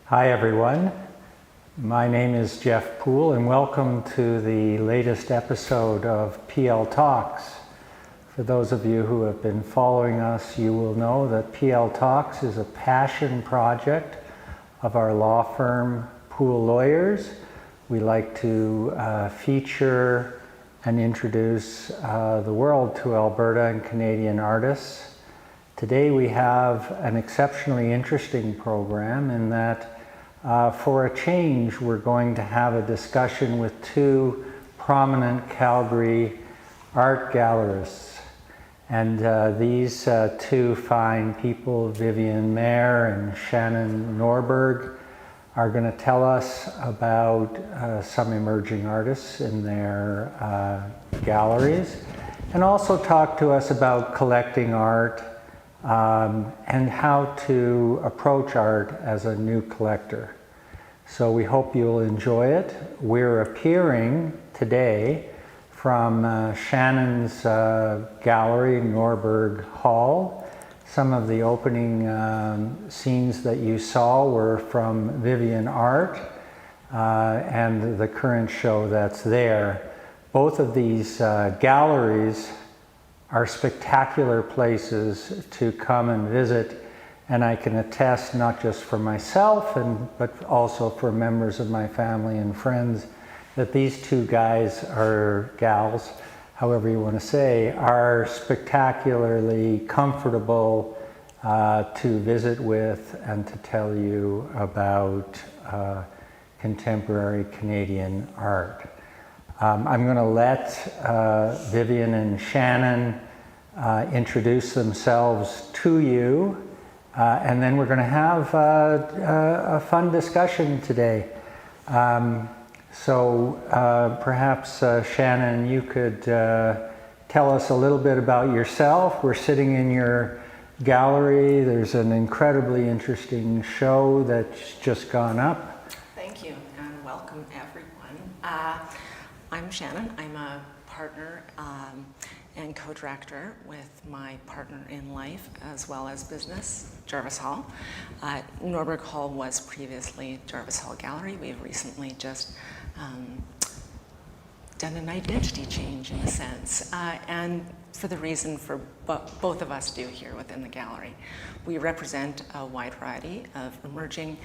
Hi everyone, my name is Jeff Poole and welcome to the latest episode of PL Talks. For those of you who have been following us, you will know that PL Talks is a passion project of our law firm, Poole Lawyers. We like to feature and introduce the world to Alberta and Canadian artists. Today we have an exceptionally interesting program in that for a change, we're going to have a discussion with two prominent Calgary art gallerists. And these two fine people, Viviane Mehr and Shannon Norberg, are going to tell us about some emerging artists in their galleries, and also talk to us about collecting art and how to approach art as a new collector. So we hope you'll enjoy it. We're appearing today from Shannon's gallery, Norberg Hall. Some of the opening scenes that you saw were from Viviane Art and the current show that's there. Both of these galleries are spectacular places to come and visit, and I can attest not just for myself but also for members of my family and friends that these two guys or gals, however you want to say, are spectacularly comfortable to visit with and to tell you about contemporary Canadian art. I'm going to let Viviane and Shannon introduce themselves to you, and then we're going to have a fun discussion today. So perhaps Shannon, you could tell us a little bit about yourself. We're sitting in your gallery. There's an incredibly interesting show that's just gone up. Thank you, and welcome everyone. I'm Shannon. I'm a partner and co-director with my partner in life as well as business, Jarvis Hall. Norberg Hall was previously Jarvis Hall Gallery. We've recently just done an identity change in a sense, and for the reason for both of us do here within the gallery. We represent a wide variety of emerging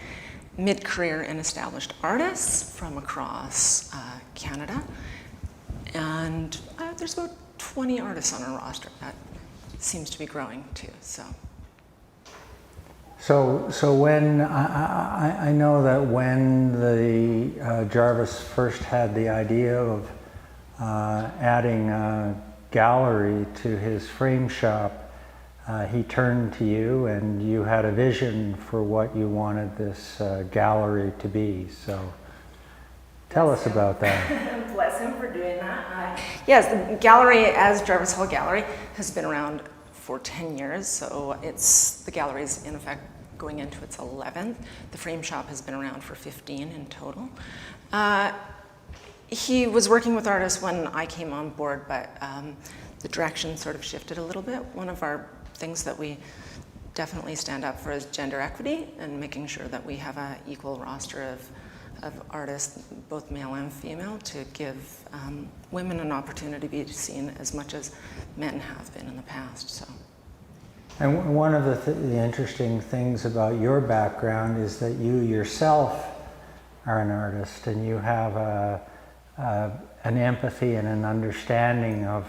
mid-career and established artists from across Canada, and there's about 20 artists on our roster. That seems to be growing too. So when I know that when the Jarvis first had the idea of adding a gallery to his frame shop, he turned to you and you had a vision for what you wanted this gallery to be. So tell us about that. Bless him for doing that. Yes, the gallery as Jarvis Hall Gallery has been around for 10 years, so the gallery is in effect going into its 11th. The frame shop has been around for 15 in total. He was working with artists when I came on board, but the direction sort of shifted a little bit. One of our things that we definitely stand up for is gender equity and making sure that we have an equal roster of artists, both male and female, to give women an opportunity to be seen as much as men have been in the past. So. And one of the interesting things about your background is that you yourself are an artist and you have an empathy and an understanding of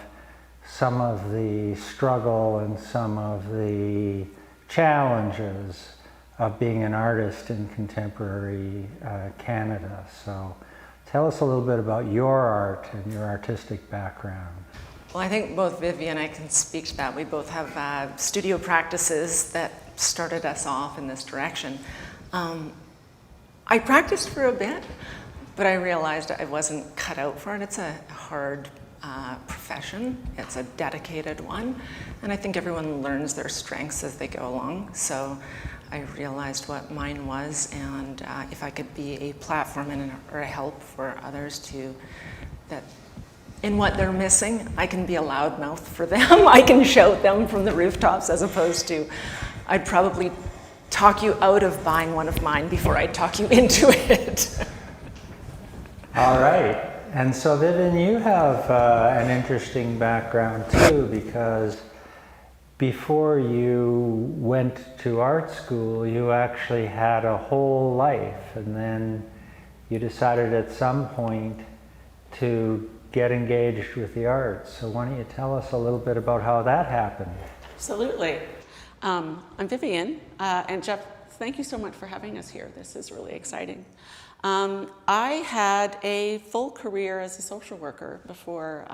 some of the struggle and some of the challenges of being an artist in contemporary Canada. So tell us a little bit about your art and your artistic background. Well, I think both Vivi and I can speak to that. We both have studio practices that started us off in this direction. I practiced for a bit, but I realized I wasn't cut out for it. It's a hard profession. It's a dedicated one. And I think everyone learns their strengths as they go along. So I realized what mine was, and if I could be a platform or a help for others in what they're missing, I can be a loudmouth for them. I can shout them from the rooftops, as opposed to, I'd probably talk you out of buying one of mine before I talk you into it. All right. And so Vivian, you have an interesting background too, because before you went to art school, you actually had a whole life, and then you decided at some point to get engaged with the arts. So why don't you tell us a little bit about how that happened? Absolutely. I'm Viviane, and Jeff, thank you so much for having us here. This is really exciting. I had a full career as a social worker before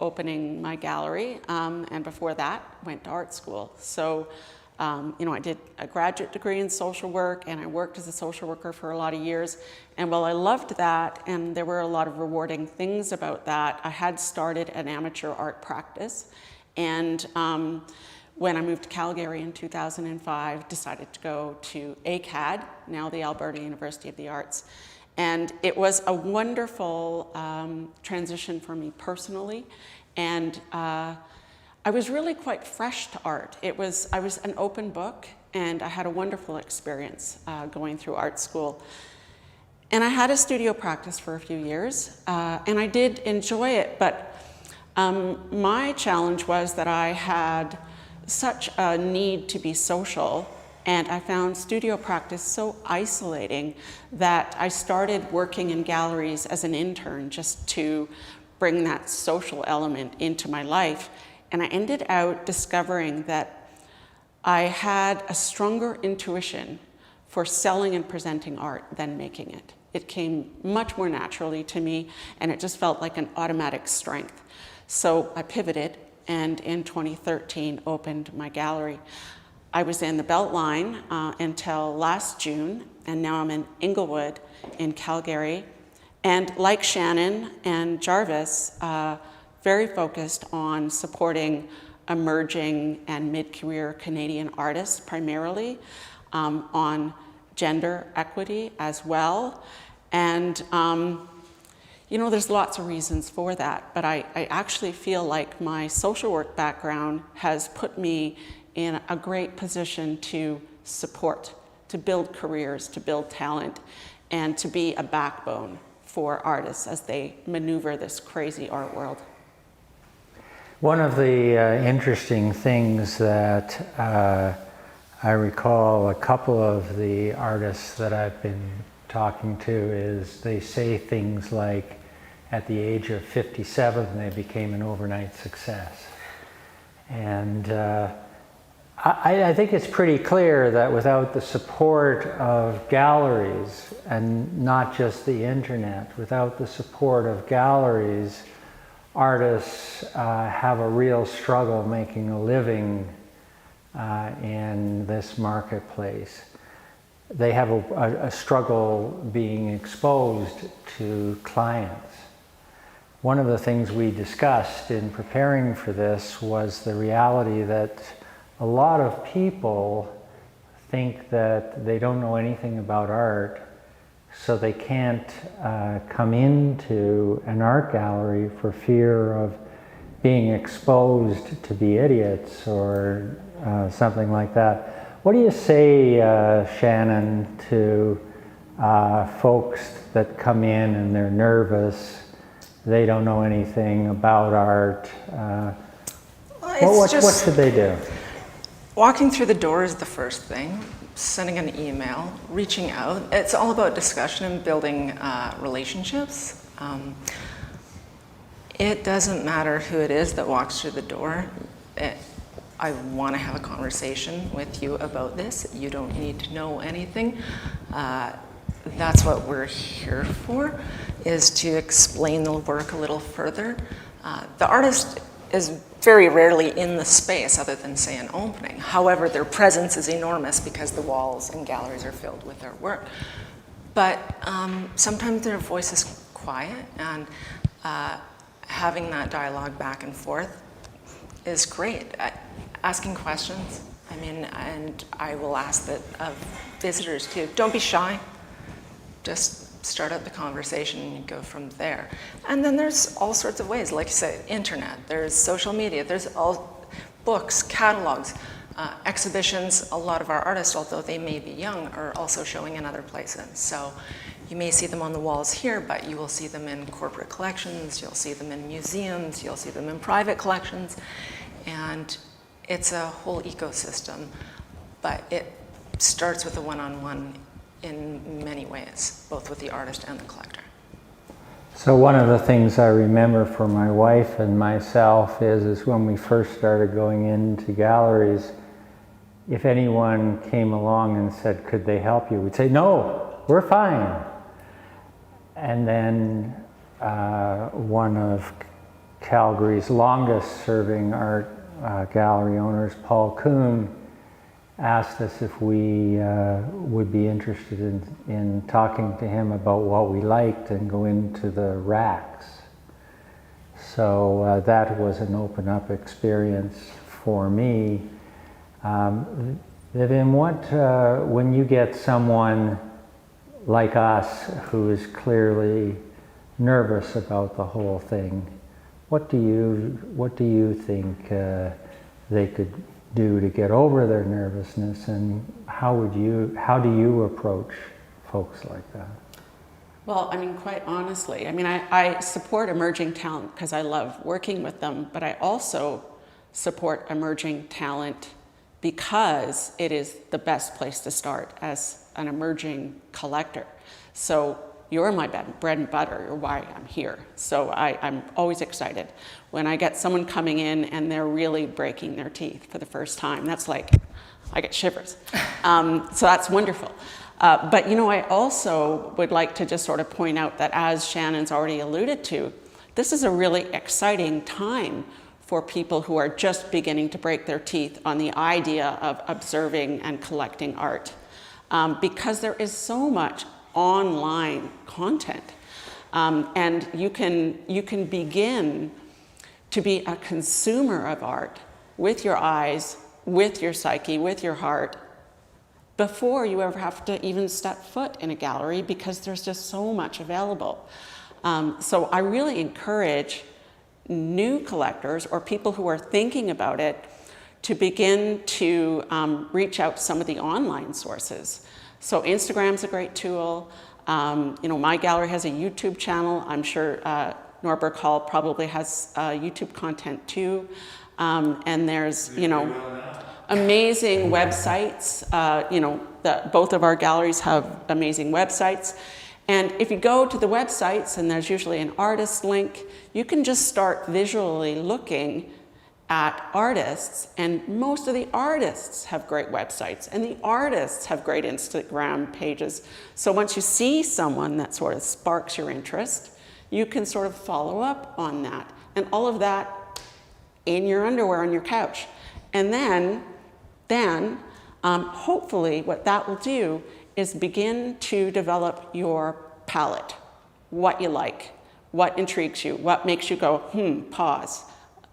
opening my gallery, and before that, went to art school. So, I did a graduate degree in social work, and I worked as a social worker for a lot of years. And while I loved that, and there were a lot of rewarding things about that, I had started an amateur art practice. And when I moved to Calgary in 2005, decided to go to ACAD, now the Alberta University of the Arts. And it was a wonderful transition for me personally. And I was really quite fresh to art. I was an open book, and I had a wonderful experience going through art school. And I had a studio practice for a few years, and I did enjoy it, but my challenge was that I had such a need to be social, and I found studio practice so isolating that I started working in galleries as an intern just to bring that social element into my life. And I ended out discovering that I had a stronger intuition for selling and presenting art than making it. It came much more naturally to me, and it just felt like an automatic strength. So I pivoted, and in 2013 opened my gallery. I was in the Beltline until last June, and now I'm in Inglewood in Calgary. And like Shannon and Jarvis, very focused on supporting emerging and mid-career Canadian artists primarily, on gender equity as well. And there's lots of reasons for that, but I actually feel like my social work background has put me in a great position to support, to build careers, to build talent, and to be a backbone for artists as they maneuver this crazy art world. One of the interesting things that I recall a couple of the artists that I've been talking to is they say things like, at the age of 57, they became an overnight success. And I think it's pretty clear that without the support of galleries, and not just the internet, without the support of galleries, artists have a real struggle making a living in this marketplace. They have a struggle being exposed to clients. One of the things we discussed in preparing for this was the reality that a lot of people think that they don't know anything about art, so they can't come into an art gallery for fear of being exposed to be idiots or something like that. What do you say, Shannon, to folks that come in and they're nervous, they don't know anything about art? What should they do? Walking through the door is the first thing. Sending an email, reaching out. It's all about discussion and building relationships. It doesn't matter who it is that walks through the door. I want to have a conversation with you about this. You don't need to know anything. That's what we're here for, is to explain the work a little further. The artist is very rarely in the space other than, say, an opening. However, their presence is enormous because the walls and galleries are filled with their work. But sometimes their voice is quiet, and having that dialogue back and forth is great. Asking questions, and I will ask that of visitors too. Don't be shy. Just start up the conversation and you go from there. And then there's all sorts of ways, like you said, internet, there's social media, there's all books, catalogs. Exhibitions, a lot of our artists, although they may be young, are also showing in other places. So you may see them on the walls here, but you will see them in corporate collections, you'll see them in museums, you'll see them in private collections, and it's a whole ecosystem, but it starts with a one-on-one in many ways, both with the artist and the collector. So one of the things I remember for my wife and myself is when we first started going into galleries, if anyone came along and said, could they help you? We'd say, no, we're fine. And then one of Calgary's longest serving art gallery owners, Paul Kuhn, asked us if we would be interested in talking to him about what we liked and go into the racks. So that was an open up experience for me. Viviane, when you get someone like us who is clearly nervous about the whole thing, what do you think they could do to get over their nervousness, and how do you approach folks like that? Well, I mean, quite honestly, I mean, I support emerging talent because I love working with them, but I also support emerging talent because it is the best place to start as an emerging collector. So you're my bread and butter, you're why I'm here. So I'm always excited when I get someone coming in and they're really breaking their teeth for the first time. That's like, I get shivers. So that's wonderful. But you know, I also would like to just sort of point out that, as Shannon's already alluded to, this is a really exciting time for people who are just beginning to break their teeth on the idea of observing and collecting art. Because there is so much online content. And you can begin to be a consumer of art with your eyes, with your psyche, with your heart, before you ever have to even step foot in a gallery, because there's just so much available. So I really encourage new collectors or people who are thinking about it to begin to reach out to some of the online sources. So Instagram's a great tool. You know, my gallery has a YouTube channel. I'm sure Norberg Hall probably has YouTube content too. And there's, you know, amazing websites. You know, both of our galleries have amazing websites. And if you go to the websites and there's usually an artist link, you can just start visually looking at artists, and most of the artists have great websites, and the artists have great Instagram pages. So once you see someone that sort of sparks your interest, you can sort of follow up on that, and all of that in your underwear on your couch. And then hopefully what that will do is begin to develop your palette, what you like, what intrigues you, what makes you go, pause.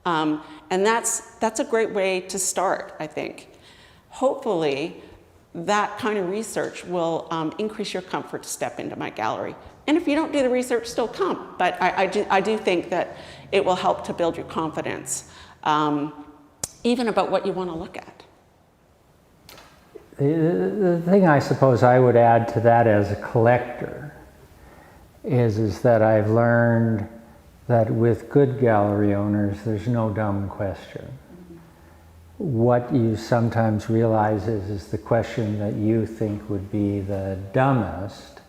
And that's a great way to start, I think. Hopefully, that kind of research will increase your comfort to step into my gallery. And if you don't do the research, still come. But I do think that it will help to build your confidence, even about what you want to look at. The thing I suppose I would add to that as a collector is that I've learned that with good gallery owners, there's no dumb question. What you sometimes realize is the question that you think would be the dumbest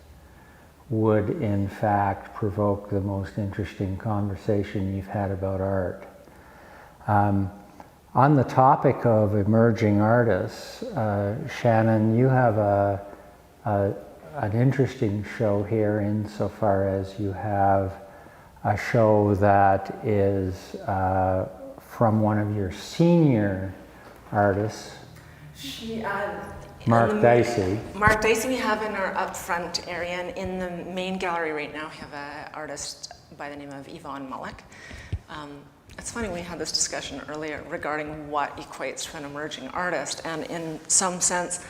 would in fact provoke the most interesting conversation you've had about art. On the topic of emerging artists, Shannon, you have an interesting show here insofar as you have a show that is from one of your senior artists, Mark Dicey. Mark Dicey we have in our upfront area, and in the main gallery right now we have an artist by the name of Viviane Mehr. It's funny, we had this discussion earlier regarding what equates to an emerging artist, and in some sense,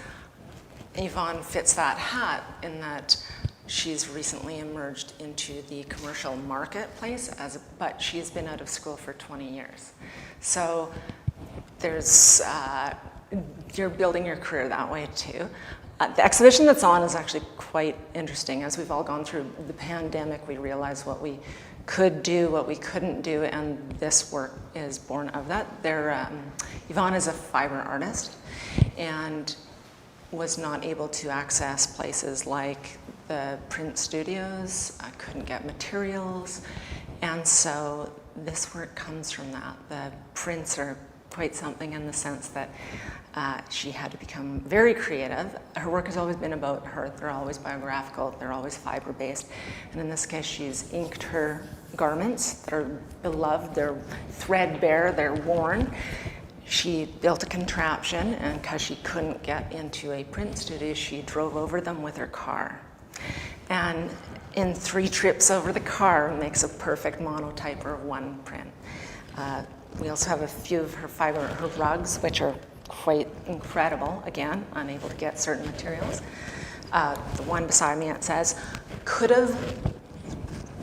Viviane fits that hat in that she's recently emerged into the commercial marketplace, but she's been out of school for 20 years. So you're building your career that way too. The exhibition that's on is actually quite interesting. As we've all gone through the pandemic, we realized what we could do, what we couldn't do, and this work is born of that. Yvonne is a fiber artist and was not able to access places like the print studios, couldn't get materials, and so this work comes from that. The prints are quite something in the sense that she had to become very creative. Her work has always been about her. They're always biographical, they're always fiber-based. And in this case, she's inked her garments that are beloved, they're threadbare, they're worn. She built a contraption, and because she couldn't get into a print studio, she drove over them with her car. And in 3 trips over the car, makes a perfect monotype or one print. We also have a few of her rugs, which are quite incredible. Again, unable to get certain materials. The one beside me, it says, could have,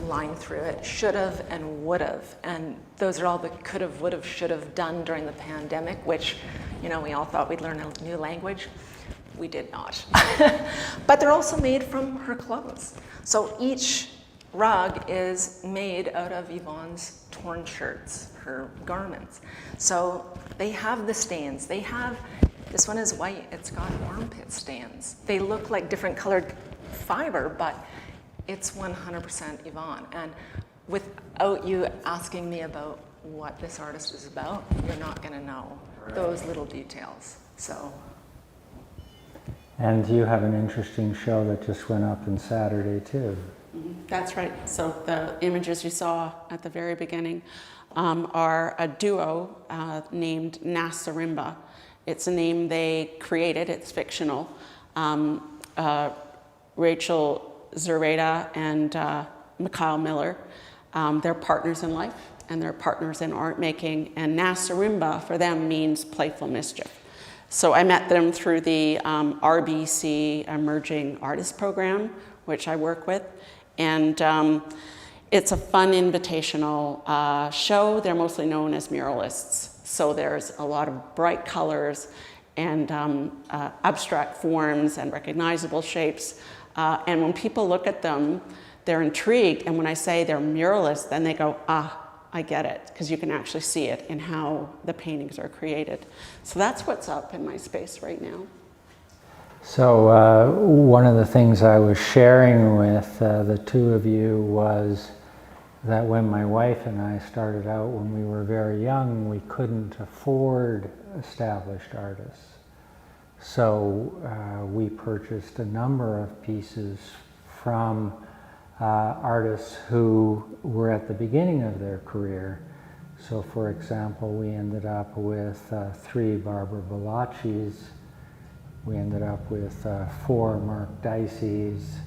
line through it, should have and would have. And those are all the could have, would have, should have done during the pandemic, which, we all thought we'd learn a new language. We did not. But they're also made from her clothes. So each rug is made out of Yvonne's torn shirts, her garments. So they have the stains. This one is white, it's got armpit stains. They look like different colored fiber, but it's 100% Yvonne. And without you asking me about what this artist is about, you're not gonna know those little details, so. And you have an interesting show that just went up on Saturday too. That's right. So the images you saw at the very beginning are a duo named Nasarimba. It's a name they created, it's fictional. Rachel Zureta and Mikhail Miller, they're partners in life and they're partners in art making, and Nasarimba for them means playful mischief. So I met them through the RBC Emerging Artist Program, which I work with. And it's a fun invitational show. They're mostly known as muralists. So there's a lot of bright colors and abstract forms and recognizable shapes. And when people look at them, they're intrigued. And when I say they're muralists, then they go, I get it, because you can actually see it in how the paintings are created. So that's what's up in my space right now. So one of the things I was sharing with the two of you was that when my wife and I started out when we were very young, we couldn't afford established artists. So we purchased a number of pieces from artists who were at the beginning of their career. So for example, we ended up with 3 Barbara Balacis, we ended up with 4 Mark Dicey's,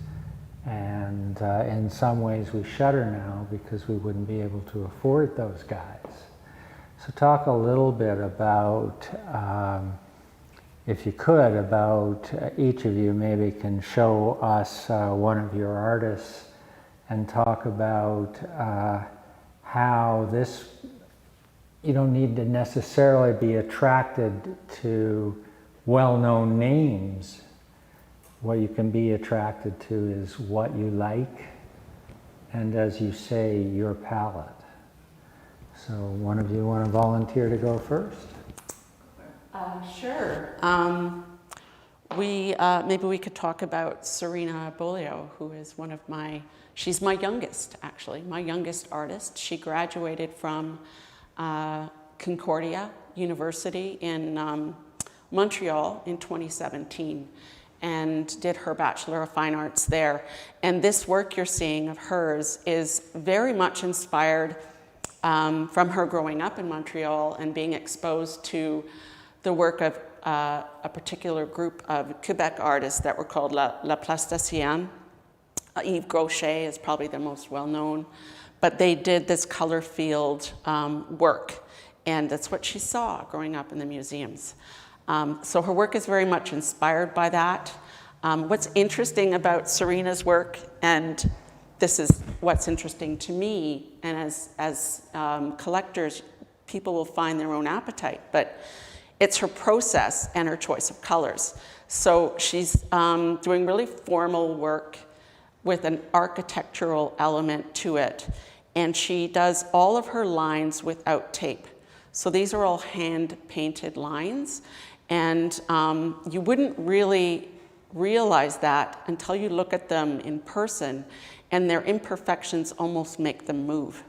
and in some ways we shudder now because we wouldn't be able to afford those guys. So talk a little bit about, if you could, about each of you maybe can show us one of your artists and talk about how this, you don't need to necessarily be attracted to well-known names. What you can be attracted to is what you like, and as you say, your palette. So one of you want to volunteer to go first? Sure. Maybe we could talk about Serena Abolio, who is she's my youngest, actually, my youngest artist. She graduated from Concordia University in Montreal in 2017 and did her Bachelor of Fine Arts there. And this work you're seeing of hers is very much inspired from her growing up in Montreal and being exposed to the work of a particular group of Quebec artists that were called La Plasticienne. Yves Gaucher is probably the most well-known, but they did this color field work, and that's what she saw growing up in the museums. So her work is very much inspired by that. What's interesting about Serena's work, and this is what's interesting to me, and as collectors, people will find their own appetite, but It's her process and her choice of colors. So she's doing really formal work with an architectural element to it. And she does all of her lines without tape. So these are all hand-painted lines. And you wouldn't really realize that until you look at them in person, and their imperfections almost make them move.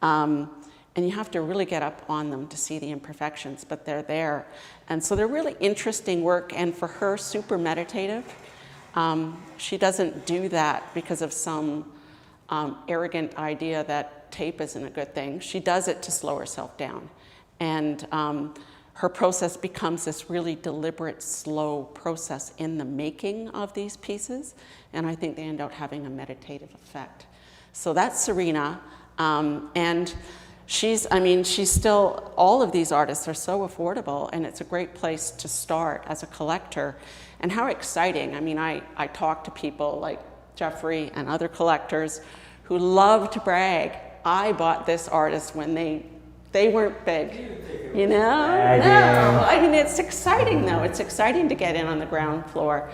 And you have to really get up on them to see the imperfections, but they're there. And so they're really interesting work, and for her, super meditative. She doesn't do that because of some arrogant idea that tape isn't a good thing. She does it to slow herself down. And her process becomes this really deliberate, slow process in the making of these pieces. And I think they end up having a meditative effect. So that's Serena. And she's still, all of these artists are so affordable, and it's a great place to start as a collector. And how exciting. I mean, I talk to people like Jeffrey and other collectors who love to brag. I bought this artist when they weren't big, you know? No, I mean, it's exciting though. It's exciting to get in on the ground floor.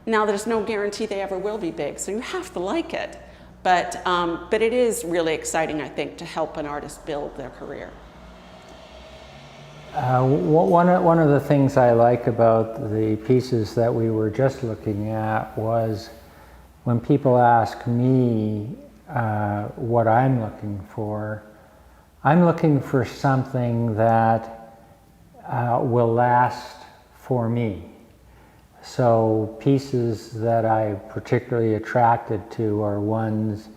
Now, there's no guarantee they ever will be big, so you have to like it. But it is really exciting, I think, to help an artist build their career. One of the things I like about the pieces that we were just looking at was when people ask me what I'm looking for something that will last for me. So pieces that I'm particularly attracted to are ones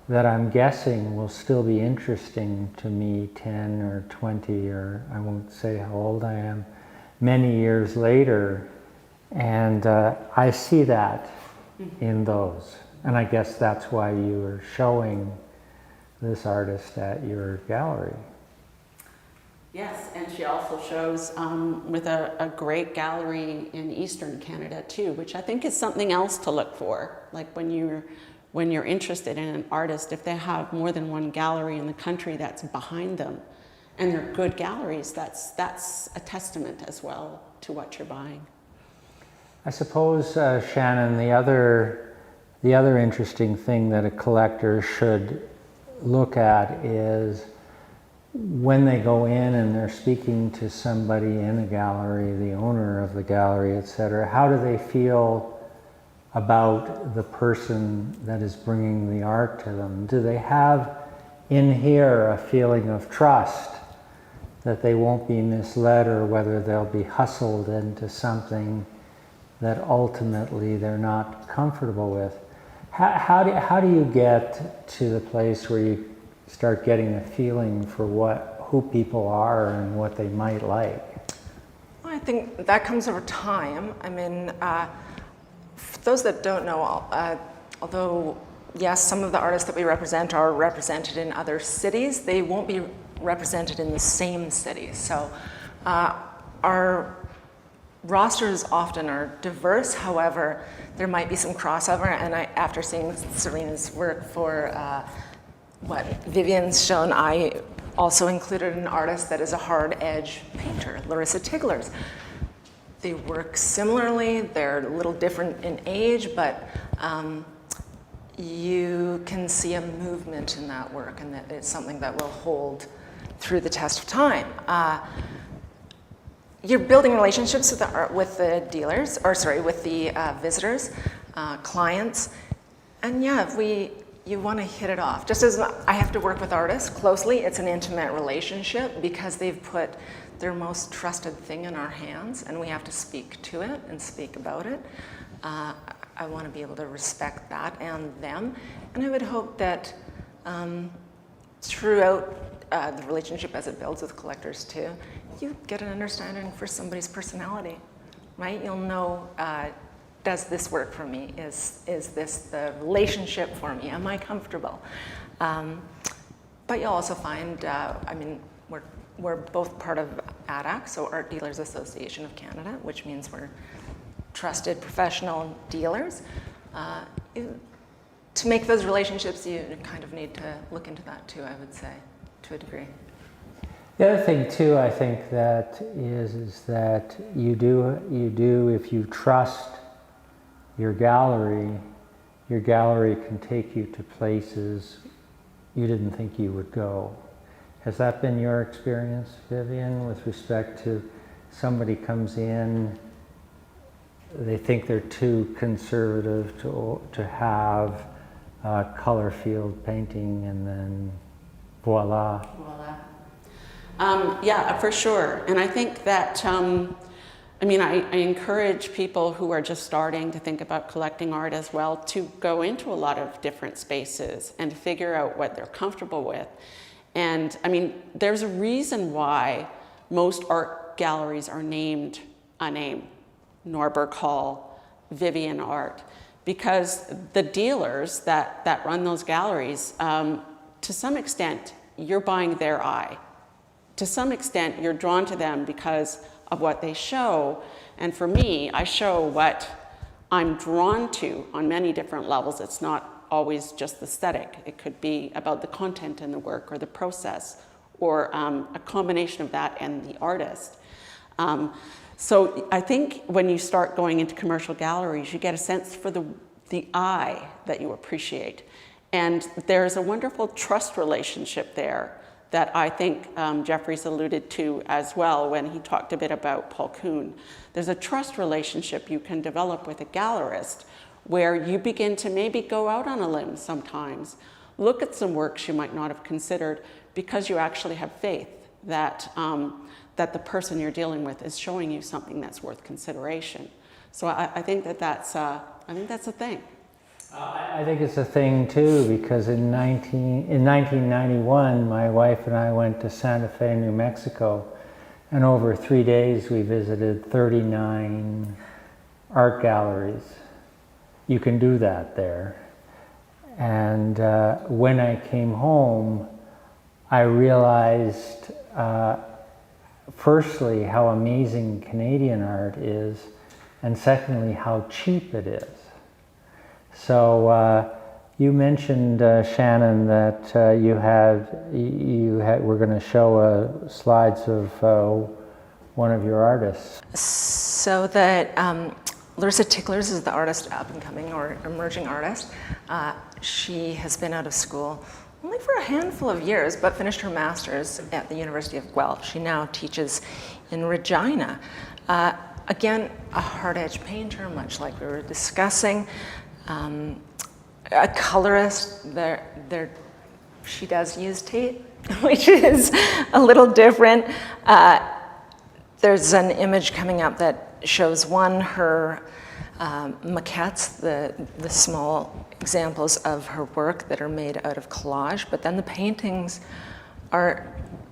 that I'm guessing will still be interesting to me 10 or 20, or I won't say how old I am, many years later. And I see that in those. And I guess that's why you were showing this artist at your gallery. Yes, and she also shows with a great gallery in Eastern Canada too, which I think is something else to look for. Like when you're interested in an artist, if they have more than one gallery in the country that's behind them, and they're good galleries, that's a testament as well to what you're buying. I suppose, Shannon, the other interesting thing that a collector should look at is when they go in and they're speaking to somebody in a gallery, the owner of the gallery, etc., how do they feel about the person that is bringing the art to them? Do they have in here a feeling of trust that they won't be misled, or whether they'll be hustled into something that ultimately they're not comfortable with? How do you get to the place where you start getting a feeling for who people are and what they might like? Well, I think that comes over time. I mean, for those that don't know, although yes, some of the artists that we represent are represented in other cities, they won't be represented in the same city. So our rosters often are diverse. However, there might be some crossover, and after seeing Serena's work for what Viviane's shown, I also included an artist that is a hard edge painter, Larissa Tigler's. They work similarly, they're a little different in age, but you can see a movement in that work, and that it's something that will hold through the test of time. You're building relationships with the dealers, with the visitors, clients, and yeah, you want to hit it off. Just as I have to work with artists closely, it's an intimate relationship because they've put their most trusted thing in our hands, and we have to speak to it and speak about it. I want to be able to respect that and them, and I would hope that throughout the relationship as it builds with collectors too, you get an understanding for somebody's personality, right? You'll know, does this work for me? Is this the relationship for me? Am I comfortable? But you'll also find, we're both part of ADAC, so Art Dealers Association of Canada, which means we're trusted professional dealers. To make those relationships, you kind of need to look into that too, I would say, to a degree. The other thing too, I think that is that you do if you trust your gallery can take you to places you didn't think you would go. Has that been your experience, Viviane, with respect to somebody comes in, they think they're too conservative to have color field painting, and then voila. Voila. Yeah, for sure. And I think that, I encourage people who are just starting to think about collecting art as well to go into a lot of different spaces and figure out what they're comfortable with. And there's a reason why most art galleries are named a name, Norberg Hall, Viviane Art, because the dealers that run those galleries, to some extent, you're buying their eye. To some extent, you're drawn to them because of what they show. And for me, I show what I'm drawn to on many different levels. It's not always just aesthetic. It could be about the content in the work or the process, or a combination of that and the artist. So I think when you start going into commercial galleries, you get a sense for the eye that you appreciate. And there's a wonderful trust relationship there that I think Jeffrey's alluded to as well when he talked a bit about Paul Kuhn. There's a trust relationship you can develop with a gallerist where you begin to maybe go out on a limb sometimes, look at some works you might not have considered, because you actually have faith that, that the person you're dealing with is showing you something that's worth consideration. So I think that's a thing. I think it's a thing too, because in 1991, my wife and I went to Santa Fe, New Mexico, and over 3 days we visited 39 art galleries. You can do that there. And when I came home, I realized, firstly, how amazing Canadian art is, and secondly, how cheap it is. So you mentioned, Shannon, that we're going to show slides of one of your artists. So that Larissa Ticklers is the artist, up and coming or emerging artist. She has been out of school only for a handful of years, but finished her master's at the University of Guelph. She now teaches in Regina. Again, a hard-edge painter, much like we were discussing. A colorist, she does use tape, which is a little different. There's an image coming up that shows her maquettes, the small examples of her work that are made out of collage, but then the paintings are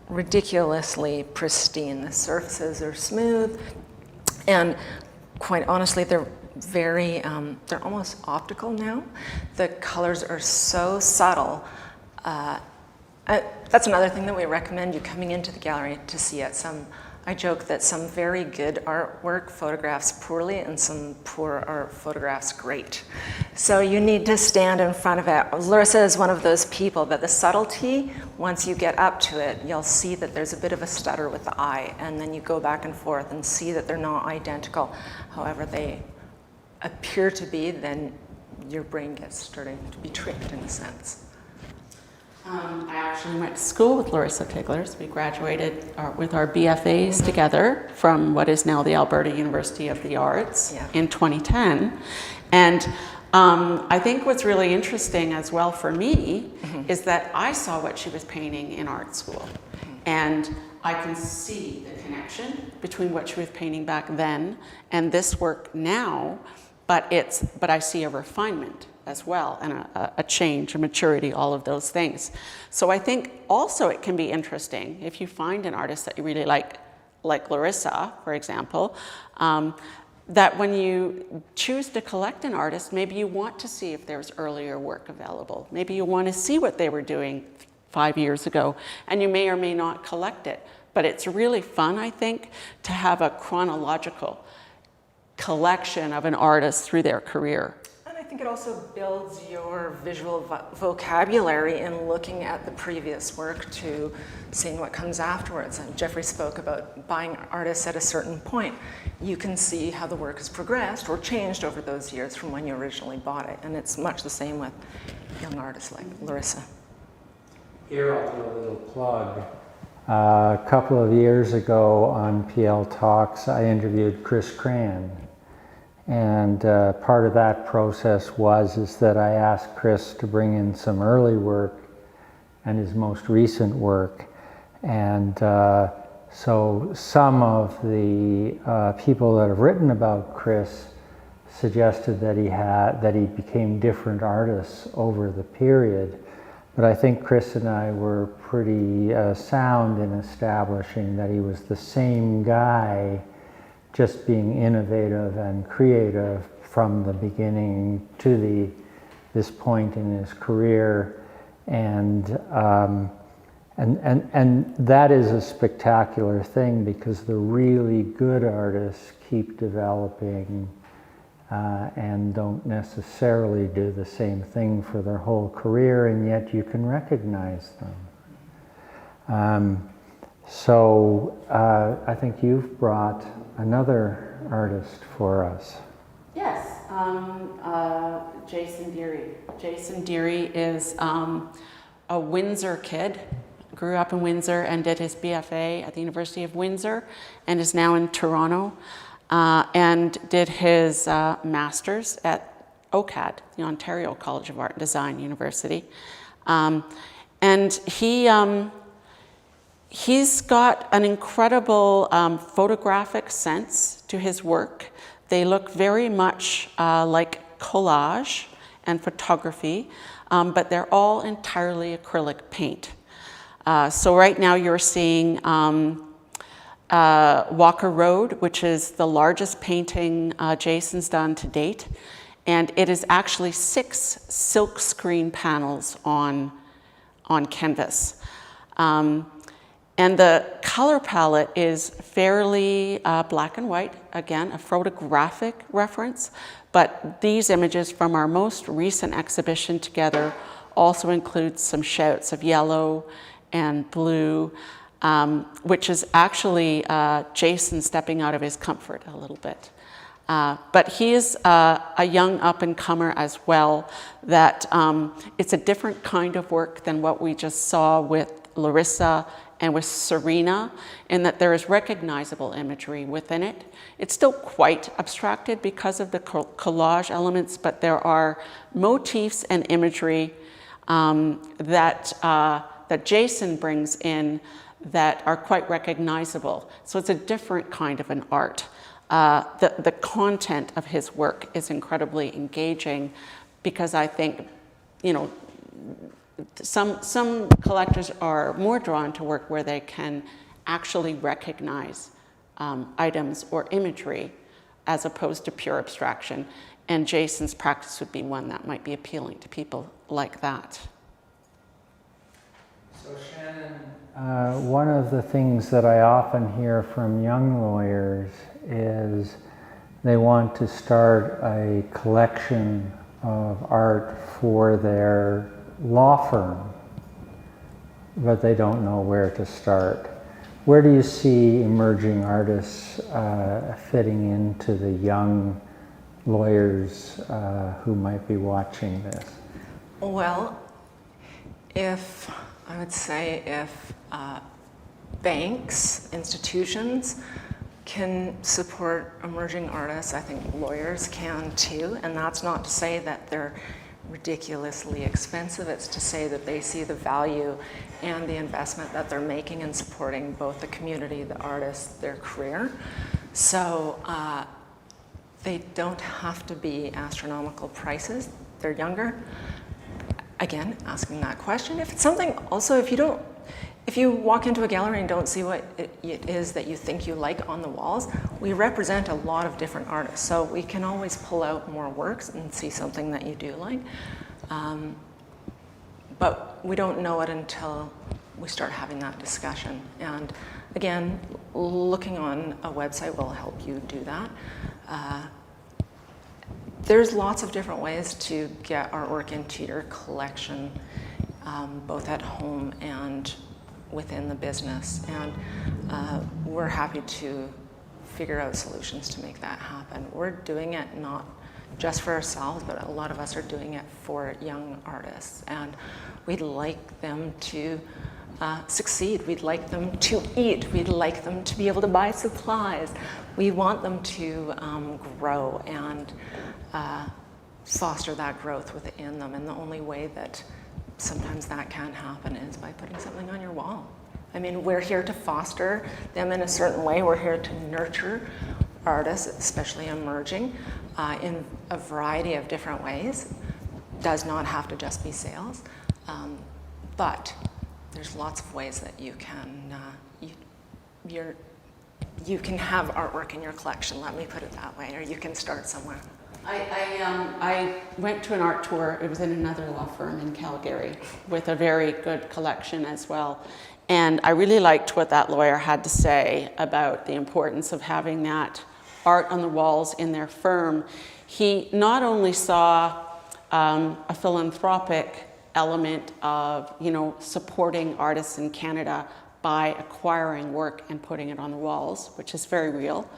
ridiculously pristine. The surfaces are smooth, and quite honestly, they're almost optical now. The colors are so subtle. That's another thing that we recommend you coming into the gallery to see it. I joke that some very good artwork photographs poorly, and some poor art photographs great. So you need to stand in front of it. Larissa is one of those people that the subtlety, once you get up to it, you'll see that there's a bit of a stutter with the eye, and then you go back and forth and see that they're not identical. However they appear to be, then your brain gets starting to be tricked in a sense. I actually went to school with Larissa Ticklers. We graduated with our BFAs together from what is now the Alberta University of the Arts in 2010. And I think what's really interesting as well for me is that I saw what she was painting in art school. And I can see the connection between what she was painting back then and this work now, but I see a refinement as well, and a change, a maturity, all of those things. So I think also it can be interesting if you find an artist that you really like Larissa, for example, that when you choose to collect an artist, maybe you want to see if there's earlier work available. Maybe you want to see what they were doing 5 years ago, and you may or may not collect it. But it's really fun, I think, to have a chronological collection of an artist through their career. think it also builds your visual vocabulary in looking at the previous work to seeing what comes afterwards. And Jeffrey spoke about buying artists at a certain point. You can see how the work has progressed or changed over those years from when you originally bought it. And it's much the same with young artists like Larissa. Here I'll do a little plug. A couple of years ago on PL Talks, I interviewed Chris Cran. And part of that process is that I asked Chris to bring in some early work and his most recent work. And so some of the people that have written about Chris suggested that he became different artists over the period. But I think Chris and I were pretty sound in establishing that he was the same guy, just being innovative and creative from the beginning to this point in his career, and that is a spectacular thing because the really good artists keep developing and don't necessarily do the same thing for their whole career, and yet you can recognize them. So I think you've brought another artist for us. Yes, Jason Deary. Jason Deary is a Windsor kid, grew up in Windsor and did his BFA at the University of Windsor and is now in Toronto, and did his master's at OCAD, the Ontario College of Art and Design University. And he's got an incredible photographic sense to his work. They look very much like collage and photography, but they're all entirely acrylic paint. So right now you're seeing Walker Road, which is the largest painting Jason's done to date. And it is actually 6 silk screen panels on canvas. And the color palette is fairly black and white, again, a photographic reference, but these images from our most recent exhibition together also include some shouts of yellow and blue, which is actually Jason stepping out of his comfort a little bit. But he is a young up-and-comer as well, that it's a different kind of work than what we just saw with Larissa and with Serena, in that there is recognizable imagery within it. It's still quite abstracted because of the collage elements, but there are motifs and imagery that Jason brings in that are quite recognizable. So it's a different kind of an art. The content of his work is incredibly engaging because I think, some collectors are more drawn to work where they can actually recognize items or imagery as opposed to pure abstraction. And Jason's practice would be one that might be appealing to people like that. So Shannon, one of the things that I often hear from young lawyers is they want to start a collection of art for their law firm, but they don't know where to start. Where do you see emerging artists fitting into the young lawyers who might be watching this? Well, if banks, institutions can support emerging artists, I think lawyers can too. And that's not to say that they're ridiculously expensive. It's to say that they see the value and the investment that they're making in supporting both the community, the artists, their career. So they don't have to be astronomical prices. They're younger. Again, asking that question. If it's something, also, if you walk into a gallery and don't see what it is that you think you like on the walls, we represent a lot of different artists. So we can always pull out more works and see something that you do like. But we don't know it until we start having that discussion. And again, looking on a website will help you do that. there's lots of different ways to get artwork into your collection, both at home and within the business. And we're happy to figure out solutions to make that happen. We're doing it not just for ourselves, but a lot of us are doing it for young artists. And we'd like them to succeed. We'd like them to eat. We'd like them to be able to buy supplies. We want them to grow and foster that growth within them. And the only way that sometimes that can happen is by putting something on your wall. I mean, we're here to foster them in a certain way. We're here to nurture artists, especially emerging, in a variety of different ways. Does not have to just be sales, but there's lots of ways that you can you can have artwork in your collection. Let me put it that way, or you can start somewhere. I went to an art tour. It was in another law firm in Calgary with a very good collection as well. And I really liked what that lawyer had to say about the importance of having that art on the walls in their firm. He not only saw a philanthropic element of, supporting artists in Canada by acquiring work and putting it on the walls, which is very real,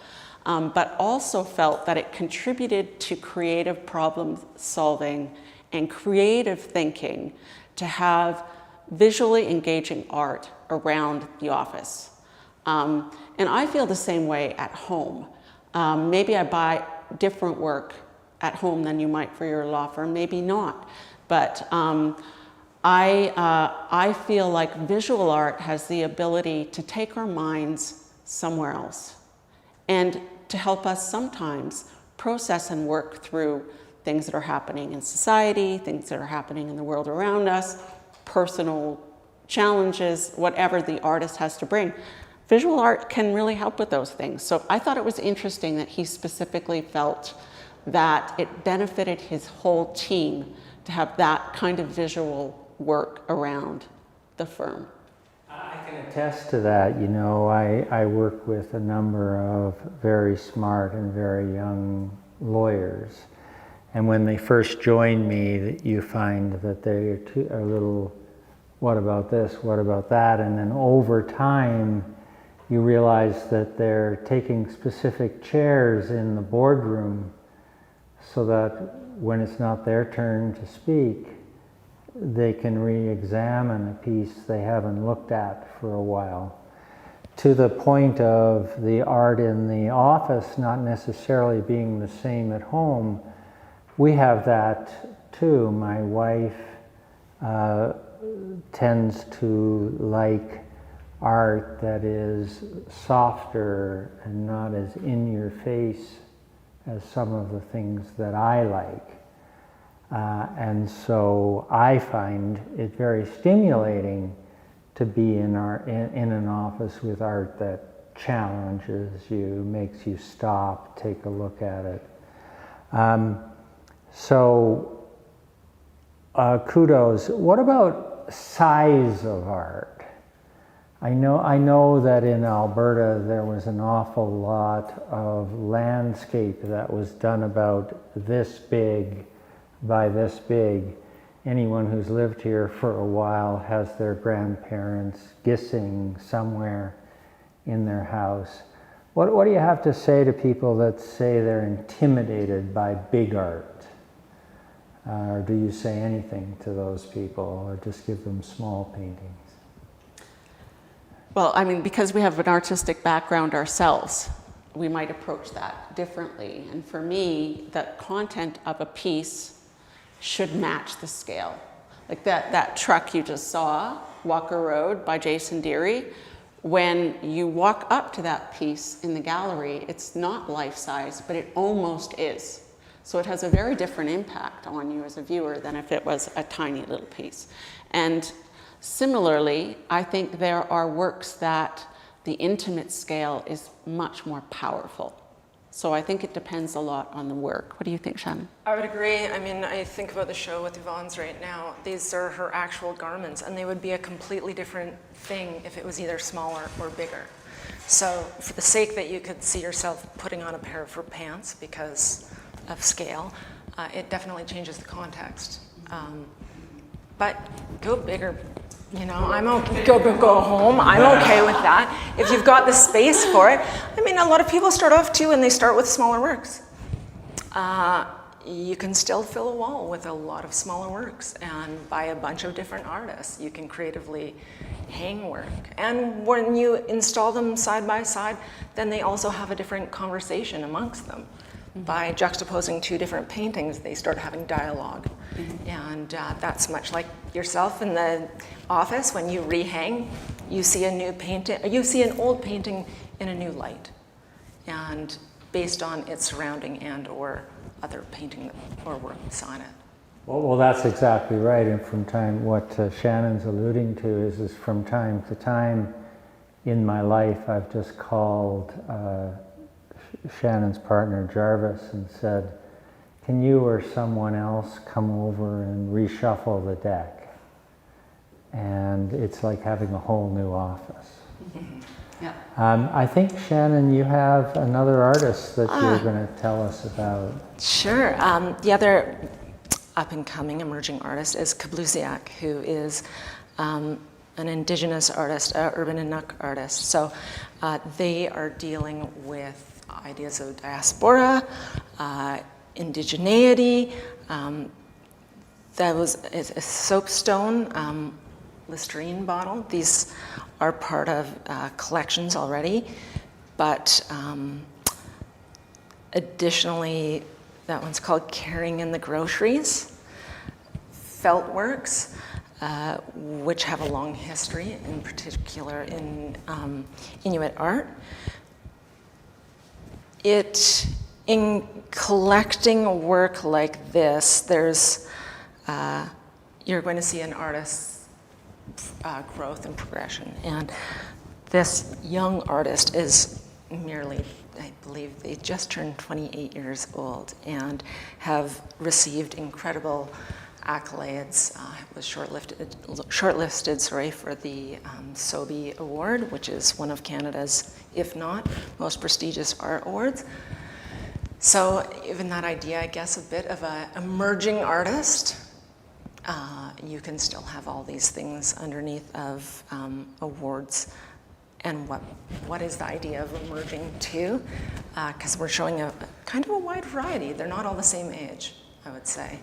but also felt that it contributed to creative problem solving and creative thinking to have visually engaging art around the office. And I feel the same way at home. Maybe I buy different work at home than you might for your law firm, maybe not. But I feel like visual art has the ability to take our minds somewhere else and to help us sometimes process and work through things that are happening in society, things that are happening in the world around us, personal challenges, whatever the artist has to bring. Visual art can really help with those things. So I thought it was interesting that he specifically felt that it benefited his whole team to have that kind of visual work around the firm. I can attest to that. I work with a number of very smart and very young lawyers. And when they first join me, you find that they're a little, what about this, what about that? And then over time, you realize that they're taking specific chairs in the boardroom so that when it's not their turn to speak, they can re-examine a piece they haven't looked at for a while. To the point of the art in the office not necessarily being the same at home, we have that too. My wife tends to like art that is softer and not as in your face as some of the things that I like. And so I find it very stimulating to be in an office with art that challenges you, makes you stop, take a look at it. Kudos. What about size of art? I know that in Alberta there was an awful lot of landscape that was done about this big by this big. Anyone who's lived here for a while has their grandparents gissing somewhere in their house. What do you have to say to people that say they're intimidated by big art? Or do you say anything to those people, or just give them small paintings? Well, because we have an artistic background ourselves, we might approach that differently. And for me, the content of a piece should match the scale. Like that truck you just saw, Walker Road by Jason Deary, when you walk up to that piece in the gallery, it's not life-size, but it almost is. So it has a very different impact on you as a viewer than if it was a tiny little piece. And similarly, I think there are works that the intimate scale is much more powerful. So I think it depends a lot on the work. What do you think, Shannon? I would agree. I think about the show with Yvonne's right now. These are her actual garments, and they would be a completely different thing if it was either smaller or bigger. So for the sake that you could see yourself putting on a pair of her pants because of scale, it definitely changes the context. But go bigger. You know, I'm okay. Go home. I'm okay with that. If you've got the space for it. I mean, a lot of people start off too, and they start with smaller works. You can still fill a wall with a lot of smaller works, and by a bunch of different artists. You can creatively hang work. And when you install them side by side, then they also have a different conversation amongst them. By juxtaposing two different paintings, they start having dialogue. And that's much like yourself in the office. When you rehang, you see a new painting, you see an old painting in a new light, and based on its surrounding and or other painting or work beside it. Well, that's exactly right. And from time, what Shannon's alluding to is from time to time in my life, I've just called Shannon's partner Jarvis and said, can you or someone else come over and reshuffle the deck? And it's like having a whole new office. Yeah. I think, Shannon, you have another artist that you're going to tell us about. Sure. The other up-and-coming emerging artist is Kablusiak, who is an indigenous artist, urban and nook artist. So they are dealing with ideas of diaspora, indigeneity. That was a soapstone, Listerine bottle. These are part of collections already, but additionally, that one's called Carrying in the Groceries. Felt works, which have a long history, in particular in Inuit art. In collecting work like this, there's you're going to see an artist's growth and progression. And this young artist is merely, I believe they just turned 28 years old and have received incredible accolades. Was shortlisted for the Sobey Award, which is one of Canada's, if not most prestigious art awards. So even that idea, I guess, a bit of an emerging artist, you can still have all these things underneath of awards. And what is the idea of emerging too? Because we're showing a kind of a wide variety. They're not all the same age, I would say.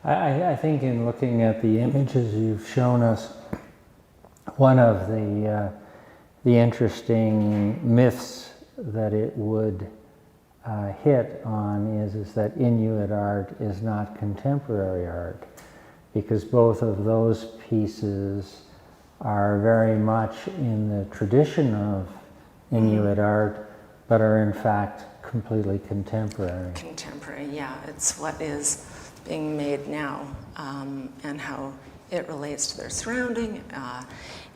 I think in looking at the images you've shown us, one of the interesting myths that it would hit on is that Inuit art is not contemporary art, because both of those pieces are very much in the tradition of Inuit art, but are in fact completely contemporary. Contemporary, yeah. It's what is being made now, and how it relates to their surrounding,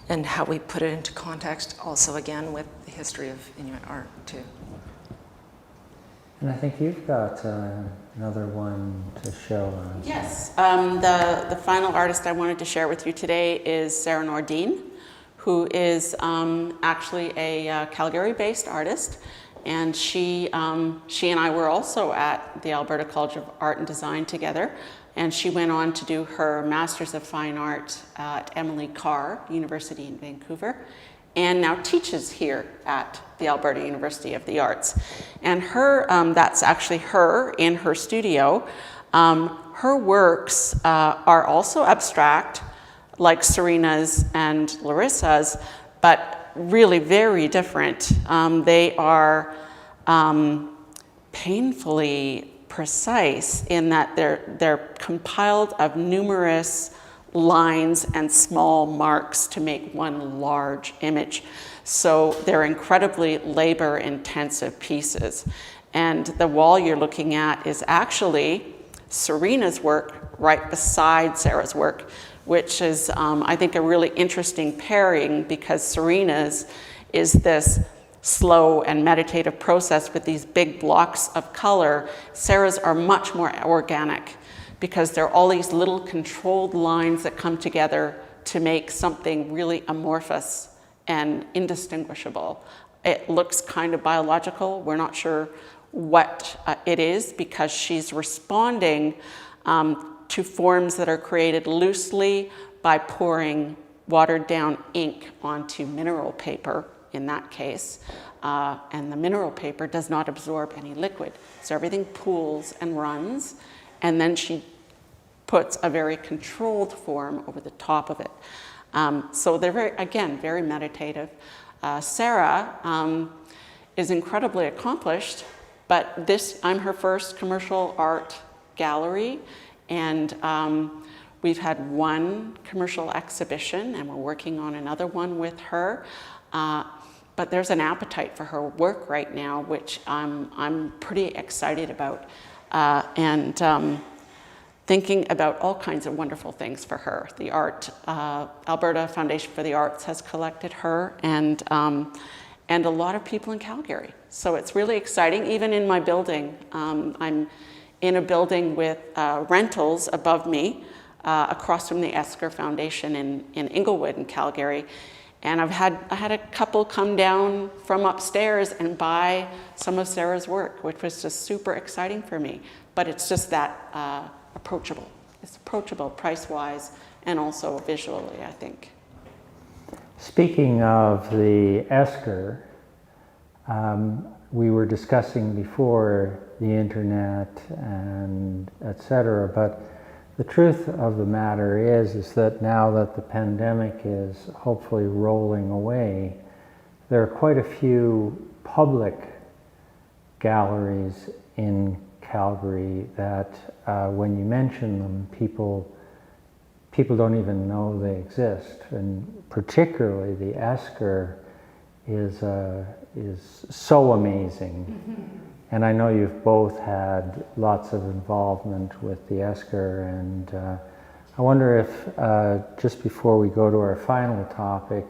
and how we put it into context also, again, with the history of Inuit art, too. And I think you've got another one to show us. Yes. The final artist I wanted to share with you today is Serena Abolio, who is actually a Calgary-based artist. And she and I were also at the Alberta College of Art and Design together. And she went on to do her Masters of Fine Art at Emily Carr University in Vancouver, and now teaches here at the Alberta University of the Arts. And her, that's actually her in her studio. Her works are also abstract, like Serena's and Larissa's, but really very different. They are painfully precise in that they're compiled of numerous lines and small marks to make one large image. So they're incredibly labor-intensive pieces. And the wall you're looking at is actually Serena's work right beside Sarah's work, which is, I think, a really interesting pairing, because Serena's is this slow and meditative process with these big blocks of color. Sarah's are much more organic, because there are all these little controlled lines that come together to make something really amorphous and indistinguishable. It looks kind of biological. We're not sure what it is, because she's responding to forms that are created loosely by pouring watered down ink onto mineral paper in that case. And the mineral paper does not absorb any liquid. So everything pools and runs, and then she puts a very controlled form over the top of it. So they're very meditative. Sarah is incredibly accomplished, but I'm her first commercial art gallery, and we've had one commercial exhibition, and we're working on another one with her. But there's an appetite for her work right now, which I'm pretty excited about, and thinking about all kinds of wonderful things for her. The Alberta Foundation for the Arts has collected her, and a lot of people in Calgary. So it's really exciting. Even in my building, I'm in a building with rentals above me, across from the Esker Foundation in Inglewood in Calgary. And I had a couple come down from upstairs and buy some of Sarah's work, which was just super exciting for me. But it's just that approachable. It's approachable price-wise and also visually, I think. Speaking of the Esker, we were discussing before the internet and etc. But the truth of the matter is that now that the pandemic is hopefully rolling away, there are quite a few public galleries in Calgary that when you mention them, people don't even know they exist. And particularly the Esker is so amazing. Mm-hmm. And I know you've both had lots of involvement with the Esker, and I wonder if just before we go to our final topic,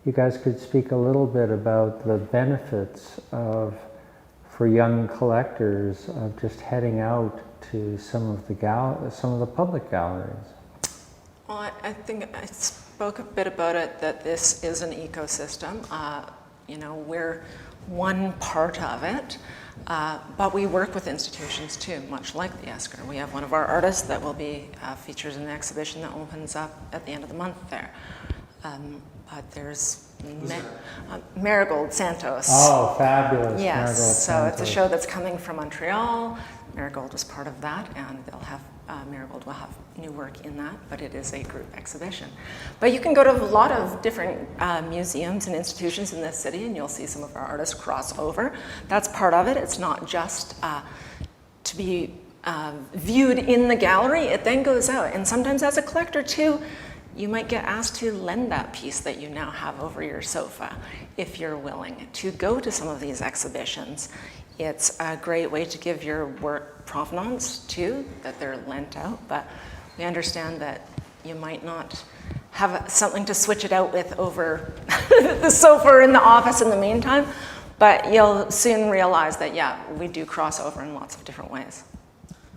you guys could speak a little bit about the benefits for young collectors of just heading out to some of the public galleries. Well, I think I spoke a bit about it, that this is an ecosystem. We're one part of it. But we work with institutions too, much like the Esker. We have one of our artists that will be featured in an exhibition that opens up at the end of the month there. But there's Marigold Santos. Oh, fabulous. Yes, Marigold so Santos. it's a show that's coming from Montreal. Marigold was part of that, and Marigold will have new work in that, but it is a group exhibition. But you can go to a lot of different museums and institutions in this city, and you'll see some of our artists cross over. That's part of it. It's not just to be viewed in the gallery. It then goes out, and sometimes as a collector too, you might get asked to lend that piece that you now have over your sofa if you're willing to go to some of these exhibitions. It's a great way to give your work provenance too, that they're lent out, but we understand that you might not have something to switch it out with over the sofa or in the office in the meantime, but you'll soon realize that, yeah, we do cross over in lots of different ways.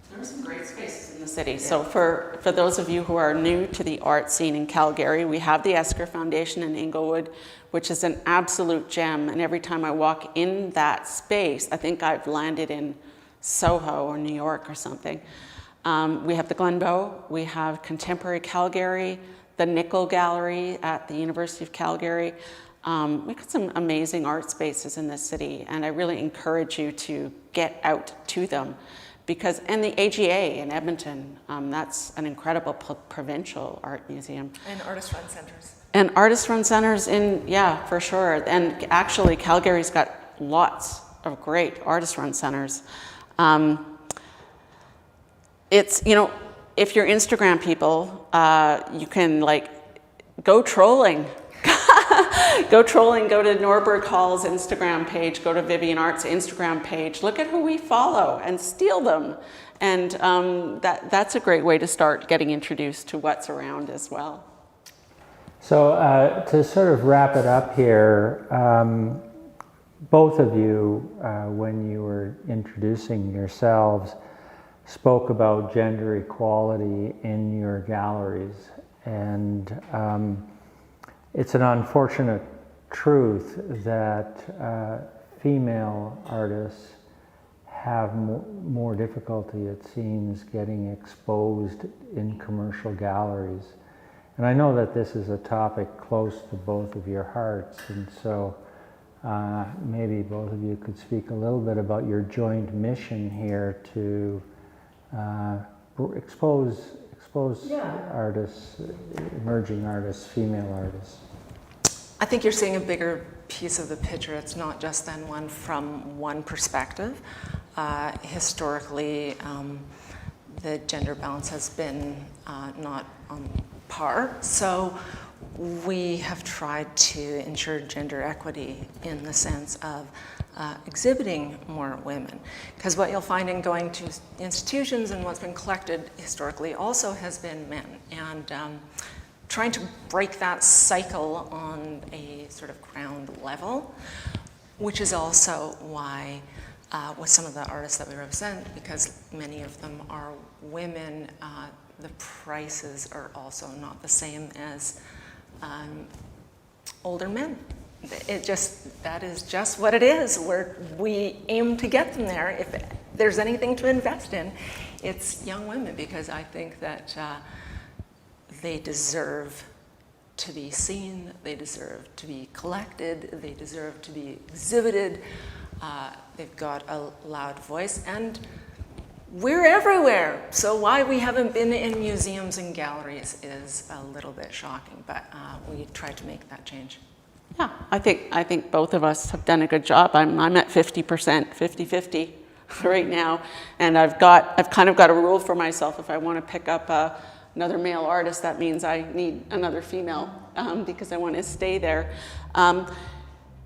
There are some great spaces in the city. Yeah. So for those of you who are new to the art scene in Calgary, we have the Esker Foundation in Inglewood, which is an absolute gem. And every time I walk in that space, I think I've landed in Soho or New York or something. We have the Glenbow, we have Contemporary Calgary, the Nickel Gallery at the University of Calgary. We've got some amazing art spaces in this city, and I really encourage you to get out to them. And the AGA in Edmonton, that's an incredible provincial art museum. And artist-run centers. And artist-run centers for sure. And actually, Calgary's got lots of great artist-run centers. It's, if you're Instagram people, you can go trolling. Go trolling, go to Norberg Hall's Instagram page, go to Viviane Art's Instagram page, look at who we follow and steal them. And that's a great way to start getting introduced to what's around as well. So to sort of wrap it up here, both of you, when you were introducing yourselves, spoke about gender equality in your galleries. And it's an unfortunate truth that female artists have more difficulty, it seems, getting exposed in commercial galleries. And I know that this is a topic close to both of your hearts, and so maybe both of you could speak a little bit about your joint mission here to expose artists, emerging artists, female artists. I think you're seeing a bigger piece of the picture. It's not just then one from one perspective. Historically, the gender balance has been not on par, so we have tried to ensure gender equity in the sense of exhibiting more women. Because what you'll find in going to institutions and what's been collected historically also has been men. And trying to break that cycle on a sort of ground level, which is also why with some of the artists that we represent, because many of them are women, the prices are also not the same as older men. That is just what it is. We aim to get them there. If there's anything to invest in, it's young women, because I think that they deserve to be seen, they deserve to be collected, they deserve to be exhibited. They've got a loud voice, and we're everywhere. So why we haven't been in museums and galleries is a little bit shocking, but we tried to make that change. Yeah, I think both of us have done a good job. I'm at 50%, 50-50 right now, and I've kind of got a rule for myself. If I want to pick up another male artist, that means I need another female because I want to stay there.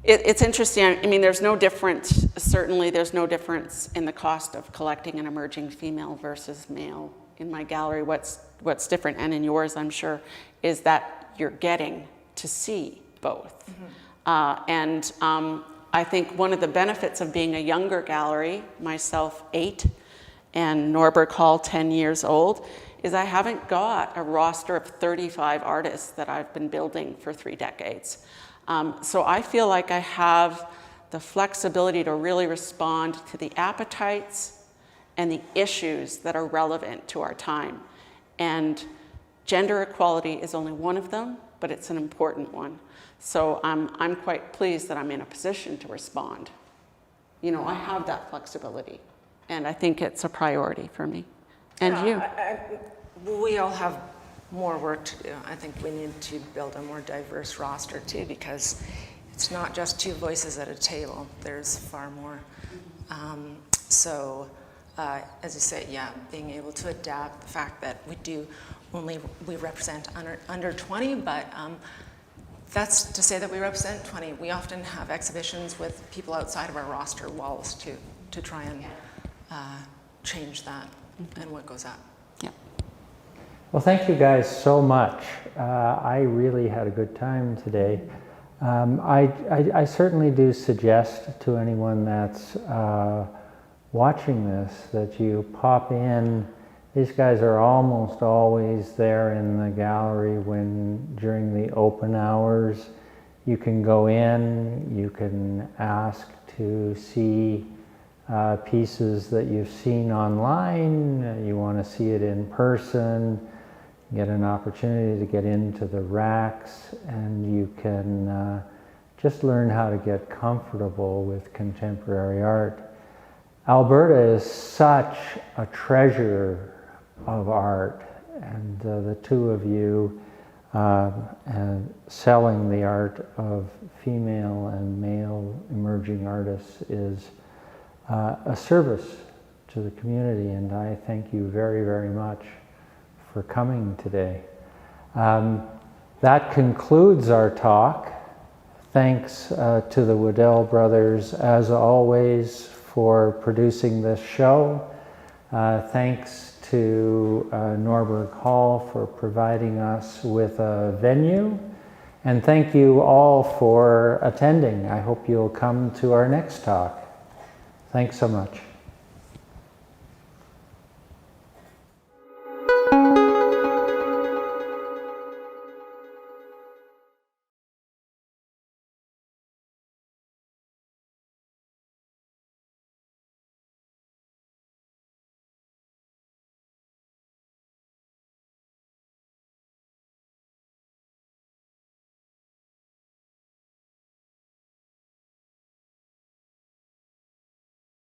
It's interesting. I mean, there's no difference. Certainly, there's no difference in the cost of collecting an emerging female versus male. In my gallery, what's different, and in yours, I'm sure, is that you're getting to see both. Mm-hmm. I think one of the benefits of being a younger gallery, myself 8, and Norberg Hall 10 years old, is I haven't got a roster of 35 artists that I've been building for 3 decades. So I feel like I have the flexibility to really respond to the appetites and the issues that are relevant to our time. And gender equality is only one of them, but it's an important one. So I'm quite pleased that I'm in a position to respond. You know, I have that flexibility, and I think it's a priority for me. And yeah, we all have more work to do. I think we need to build a more diverse roster too, because it's not just 2 voices at a table. There's far more. As you say, yeah, being able to adapt, the fact that we represent under 20, but that's to say that we represent 20. We often have exhibitions with people outside of our roster walls too, to try and change that and what goes up. Well, thank you guys so much. I really had a good time today. I certainly do suggest to anyone that's watching this that you pop in. These guys are almost always there in the gallery during the open hours. You can go in, you can ask to see pieces that you've seen online, you want to see it in person, get an opportunity to get into the racks, and you can just learn how to get comfortable with contemporary art. Alberta is such a treasure of art, and the 2 of you and selling the art of female and male emerging artists is a service to the community, and I thank you very, very much for coming today. That concludes our talk. Thanks to the Waddell brothers, as always, for producing this show. Thanks to Norberg Hall for providing us with a venue. And thank you all for attending. I hope you'll come to our next talk. Thanks so much.